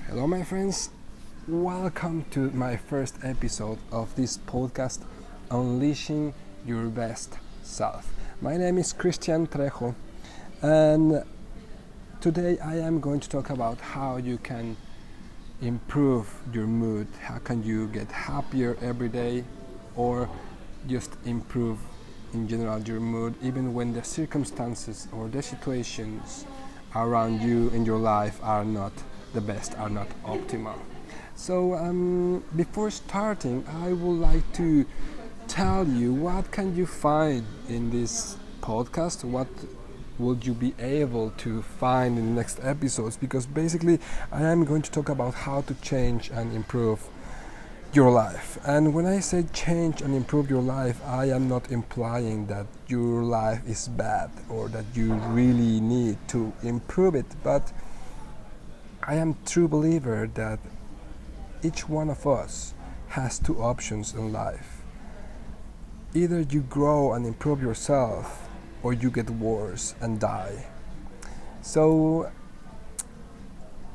Hello, my friends. Welcome to my first episode of this podcast, Unleashing Your Best Self. My name is Christian Trejo, and today I am going to talk about how you can improve your mood. How can you get happier every day, or just improve in general your mood, even when the circumstances or the situations around you in your life are not the best, are not optimal. So before starting, I would like to tell you what can you find in this podcast, what would you be able to find in the next episodes, because basically I am going to talk about how to change and improve your life. And when I say change and improve your life, I am not implying that your life is bad or that you really need to improve it, but I am a true believer that each one of us has two options in life. Either you grow and improve yourself, or you get worse and die. So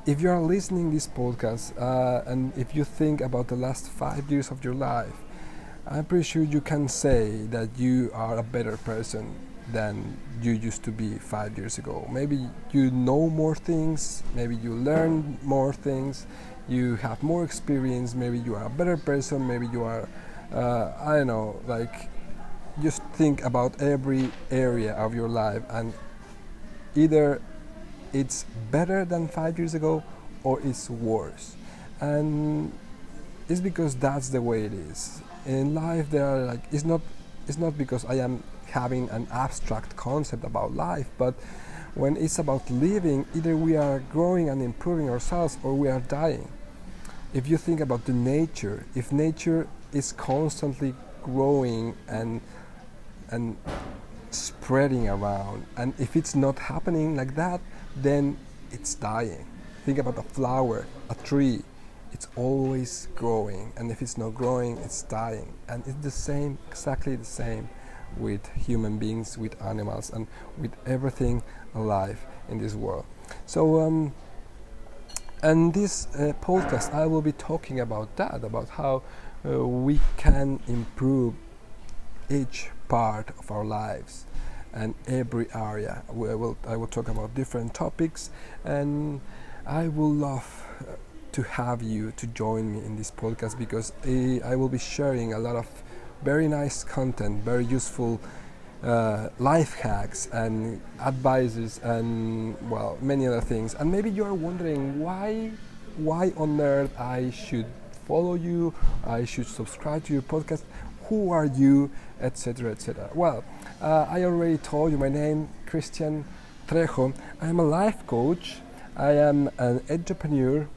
if you are listening this podcast and if you think about the last 5 years of your life, I'm pretty sure you can say that you are a better person than you used to be 5 years ago. Maybe you know more things, maybe you learn more things, you have more experience, maybe you are a better person, maybe you are, I don't know, like, just think about every area of your life, and either it's better than 5 years ago or it's worse. And it's because that's the way it is. In life there are like, it's not because I am having an abstract concept about life, but when it's about living, either we are growing and improving ourselves or we are dying. If you think about the nature, if nature is constantly growing and spreading around, and if it's not happening like that, then it's dying. Think about a flower, a tree. It's always growing, and if it's not growing, it's dying. And it's the same, exactly the same with human beings, with animals, and with everything alive in this world. So and this podcast, I will be talking about that, about how we can improve each part of our lives and every area. I will talk about different topics, and I will love to have you to join me in this podcast, because I will be sharing a lot of very nice content, very useful life hacks and advices, and well, many other things. And maybe you are wondering why on earth I should follow you, I should subscribe to your podcast, who are you, etc., etc. Well, I already told you my name, Christian Trejo. I am a life coach, I am an entrepreneur,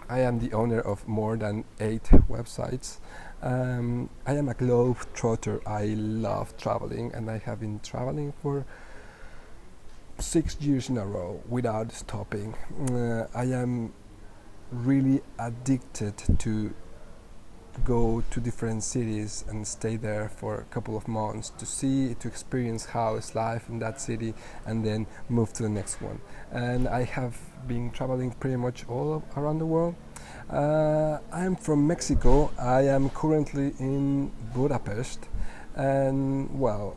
I am the owner of more than 8 websites. I am a globetrotter. I love traveling, and I have been traveling for 6 years in a row without stopping. I am really addicted to go to different cities and stay there for a couple of months to experience how is life in that city, and then move to the next one. And I have been traveling pretty much all around the world. I am from Mexico. I am currently in Budapest, and well,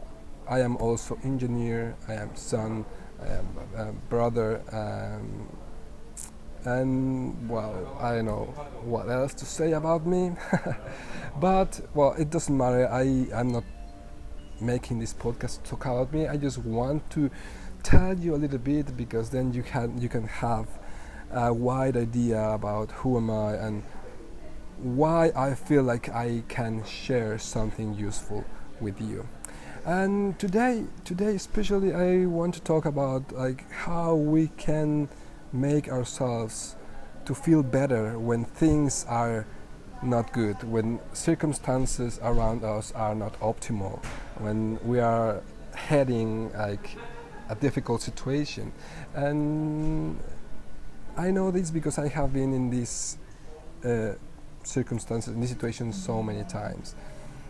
I am also engineer, I am son, I am a brother, and well, I don't know what else to say about me. But well, it doesn't matter. I'm not making this podcast to talk about me. I just want to tell you a little bit, because then you can have a wide idea about who am I and why I feel like I can share something useful with you. And today especially, I want to talk about like how we can make ourselves to feel better when things are not good, when circumstances around us are not optimal, when we are heading like a difficult situation. And I know this because I have been in these circumstances, in this situation, so many times.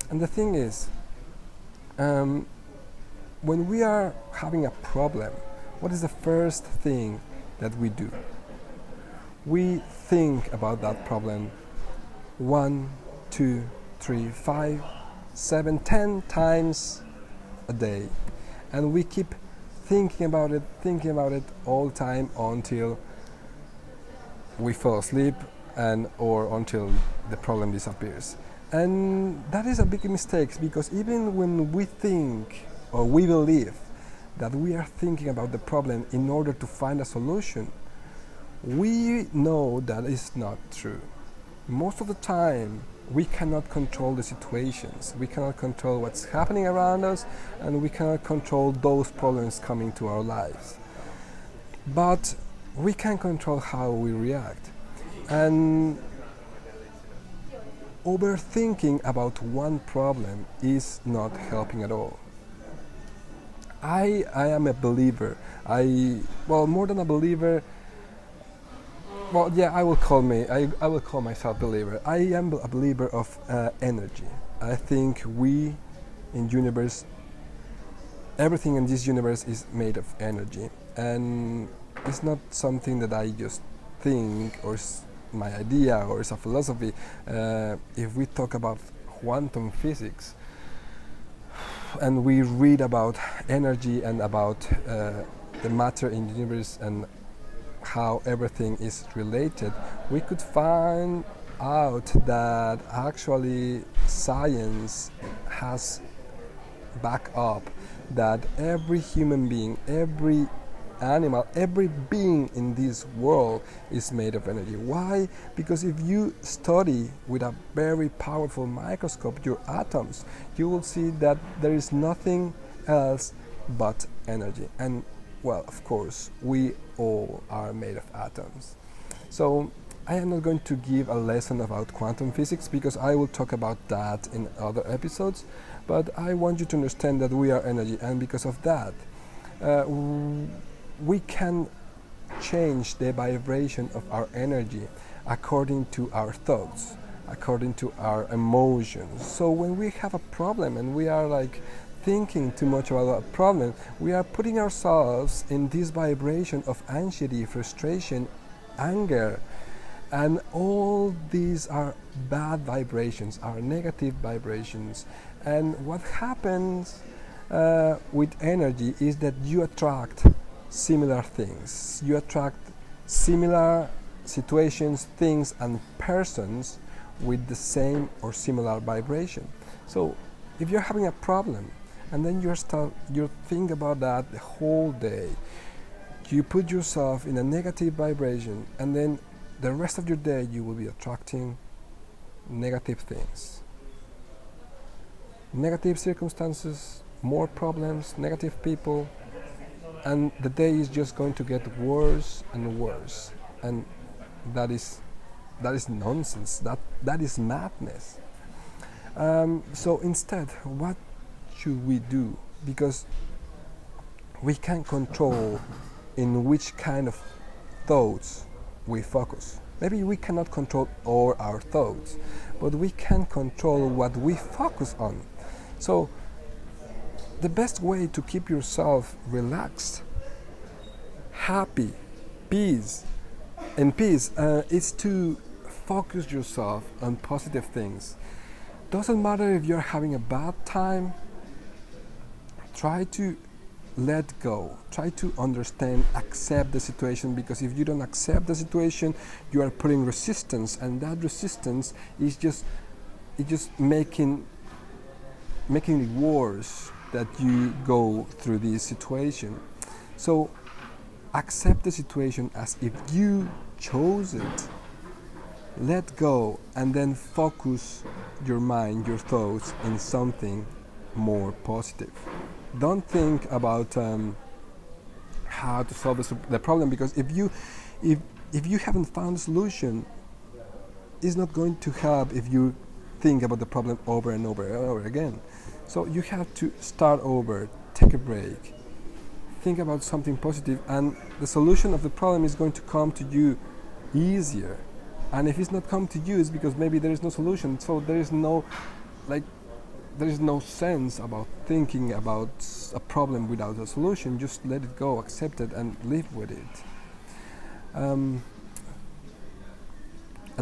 And the thing is, when we are having a problem, what is the first thing that we do? we think about that problem 1, 2, 3, 5, 7, 10 times a day, and we keep thinking about it all the time until we fall asleep and or until the problem disappears. And that is a big mistake, because even when we think or we believe that we are thinking about the problem in order to find a solution, we know that is not true. Most of the time, we cannot control the situations, we cannot control what's happening around us, and we cannot control those problems coming to our lives. But we can control how we react. And overthinking about one problem is not helping at all. I am a believer. More than a believer. Well, yeah, I will call myself believer. I am a believer of energy. I think we, in universe, everything in this universe is made of energy, and it's not something that I just think or my idea or it's a philosophy. If we talk about quantum physics and we read about energy and about the matter in the universe and how everything is related, we could find out that actually science has back up that every human being, every animal, every being in this world is made of energy. Why? Because if you study with a very powerful microscope your atoms, you will see that there is nothing else but energy. And well, of course, we all are made of atoms. So I am not going to give a lesson about quantum physics because I will talk about that in other episodes, but I want you to understand that we are energy, and because of that, we can change the vibration of our energy according to our thoughts, according to our emotions. So when we have a problem and we are like thinking too much about a problem, we are putting ourselves in this vibration of anxiety, frustration, anger, and all these are bad vibrations, are negative vibrations. And what happens with energy is that you attract similar things. You attract similar situations, things, and persons with the same or similar vibration. So if you're having a problem and then you think about that the whole day, you put yourself in a negative vibration, and then the rest of your day you will be attracting negative things, negative circumstances, more problems, negative people, and the day is just going to get worse and worse. And that is nonsense. That is madness. So instead, what should we do? Because we can control in which kind of thoughts we focus. Maybe we cannot control all our thoughts, but we can control what we focus on. So the best way to keep yourself relaxed, happy, peace is to focus yourself on positive things. Doesn't matter if you're having a bad time, try to let go, try to understand, accept the situation, because if you don't accept the situation, you are putting resistance, and that resistance is just making it worse that you go through this situation. So accept the situation as if you chose it. Let go, and then focus your mind, your thoughts in something more positive. Don't think about how to solve the problem, because if you haven't found a solution, it's not going to help if you think about the problem over and over and over again. So you have to start over, take a break, think about something positive, and the solution of the problem is going to come to you easier. And if it's not come to you, it's because maybe there is no solution. So there is no sense about thinking about a problem without a solution. Just let it go, accept it, and live with it.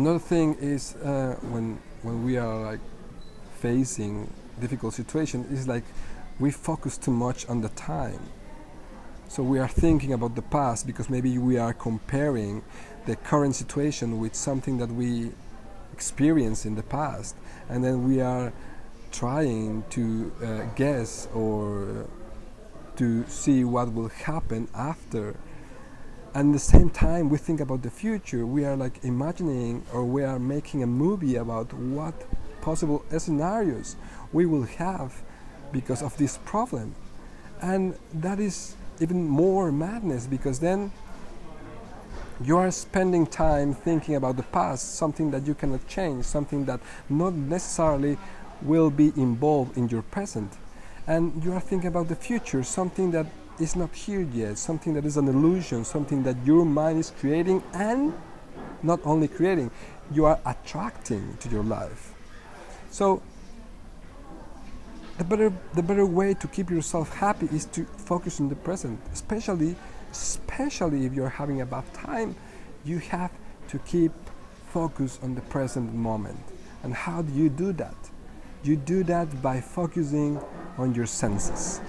Another thing is when we are like facing difficult situation is like we focus too much on the time. So we are thinking about the past because maybe we are comparing the current situation with something that we experienced in the past, and then we are trying to guess or to see what will happen after. And at the same time we think about the future, we are like imagining or we are making a movie about what possible scenarios we will have because of this problem. And that is even more madness, because then you are spending time thinking about the past, something that you cannot change, something that not necessarily will be involved in your present. And you are thinking about the future, something that is not here yet, something that is an illusion, something that your mind is creating, and not only creating, you are attracting to your life. So the better way to keep yourself happy is to focus on the present, especially if you're having a bad time. You have to keep focus on the present moment. And how do you do that? You do that by focusing on your senses.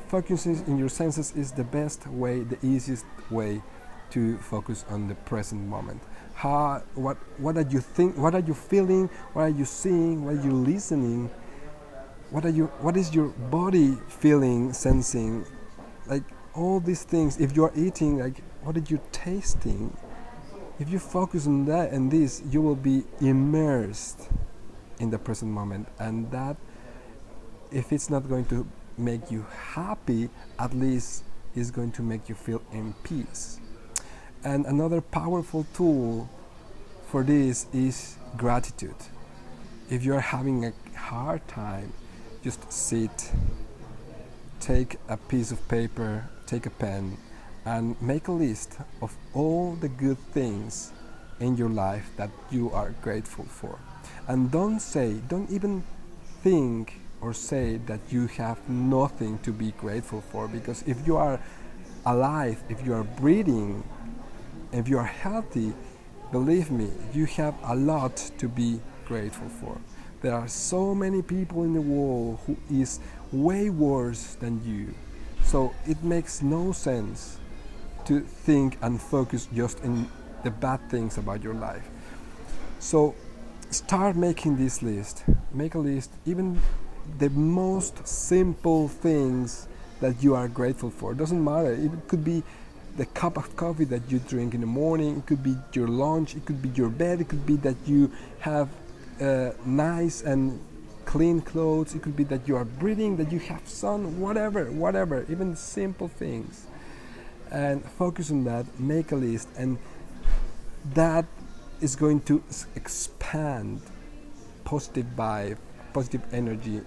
Focusing in your senses is the best way, the easiest way to focus on the present moment. What are you think? What are you feeling? What are you seeing? What are you listening? What is your body feeling, sensing? Like all these things. If you are eating, like what are you tasting? If you focus on that and this, you will be immersed in the present moment. And that, if it's not going to make you happy, at least is going to make you feel in peace. And another powerful tool for this is gratitude. If you're having a hard time, just sit, take a piece of paper, take a pen, and make a list of all the good things in your life that you are grateful for. And don't even think or say that you have nothing to be grateful for, because if you are alive, if you are breathing, if you are healthy, believe me, you have a lot to be grateful for. There are so many people in the world who is way worse than you. So it makes no sense to think and focus just in the bad things about your life. So start making this list. Make a list, even the most simple things that you are grateful for. Doesn't matter. It could be the cup of coffee that you drink in the morning. It could be your lunch. It could be your bed. It could be that you have nice and clean clothes. It could be that you are breathing, that you have sun, whatever, even simple things. And focus on that, make a list, and that is going to expand positive vibe, positive energy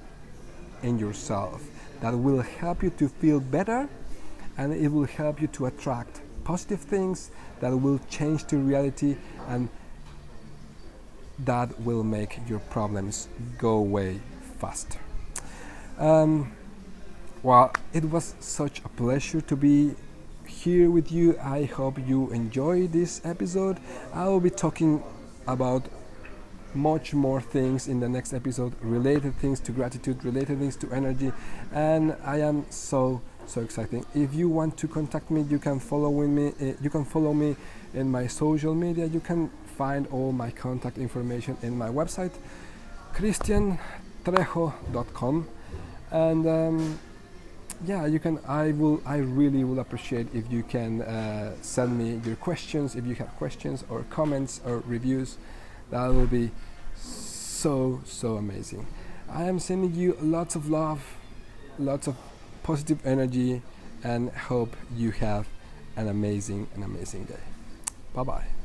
in yourself. That will help you to feel better, and it will help you to attract positive things that will change to reality, and that will make your problems go away faster. Well, it was such a pleasure to be here with you. I hope you enjoyed this episode. I will be talking about much more things in the next episode, related things to gratitude, related things to energy, and I am so excited. If you want to contact me, you can follow me. You can follow me in my social media. You can find all my contact information in my website, christiantrejo.com, and yeah, you can. I really will appreciate if you can send me your questions. If you have questions or comments or reviews, that will be so amazing. I am sending you lots of love, lots of positive energy, and hope you have an amazing day. Bye bye.